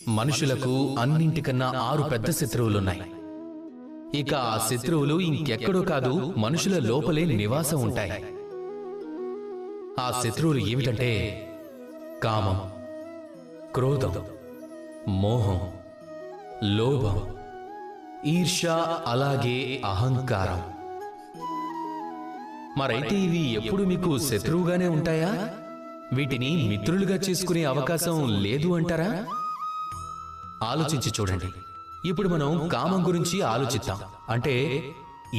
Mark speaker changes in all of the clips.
Speaker 1: మనుషులకు అన్నింటికన్నా 6 పెద్ద శత్రువులున్నాయి. ఇక ఆ శత్రువులు ఇంకెక్కడో కాదు, మనుషుల లోపలే నివాసం ఉంటాయి. ఆ శత్రువులు ఏమిటంటే కామం, క్రోధం, మోహం, లోభం, ఈర్ష్య, అలాగే అహంకారం. మరైతే ఇవి ఎప్పుడు మీకు శత్రువుగానే ఉంటాయా? వీటిని మిత్రులుగా చేసుకునే అవకాశం లేదు అంటారా? ఆలోచించి చూడండి. ఇప్పుడు మనం కామం గురించి ఆలోచిద్దాం, అంటే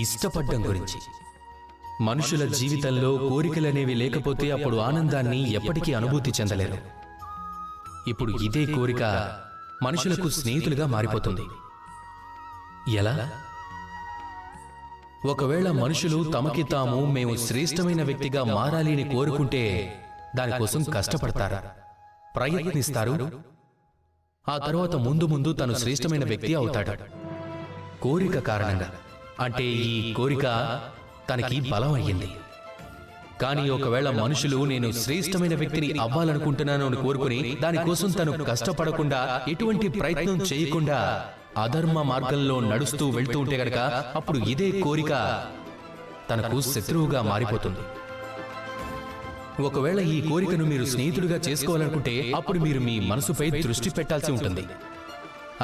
Speaker 1: ఇష్టపడ్డం గురించి. మనుషుల జీవితంలో కోరికలనేవి లేకపోతే అప్పుడు ఆనందాన్ని ఎప్పటికీ అనుభూతి చెందలేరు. ఇప్పుడు ఇదే కోరిక మనుషులకు స్నేహితులుగా మారిపోతుంది. ఎలా? ఒకవేళ మనుషులు తమకి తాము మేము శ్రేష్టమైన వ్యక్తిగా మారాలి అని కోరుకుంటే దానికోసం కష్టపడతారు, ప్రయత్నిస్తారు. ఆ తర్వాత ముందు ముందు తను శ్రేష్టమైన వ్యక్తి అవుతాడు కోరిక కారణంగా. అంటే ఈ కోరిక తనకి బలం అయ్యింది. కానీ ఒకవేళ మనుషులు నేను శ్రేష్టమైన వ్యక్తిని అవ్వాలనుకుంటున్నాను అని కోరుకుని దానికోసం తను కష్టపడకుండా, ఎటువంటి ప్రయత్నం చేయకుండా అధర్మ మార్గంలో నడుస్తూ వెళ్తూ ఉంటే గనక అప్పుడు ఇదే కోరిక తనకు శత్రువుగా మారిపోతుంది. ఒకవేళ ఈ కోరికను మీరు స్నేహితుడిగా చేసుకోవాలనుకుంటే అప్పుడు మీరు మీ మనసుపై దృష్టి పెట్టాల్సి ఉంటుంది.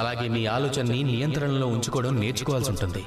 Speaker 1: అలాగే మీ ఆలోచనని నియంత్రణలో ఉంచుకోవడం నేర్చుకోవాల్సి ఉంటుంది.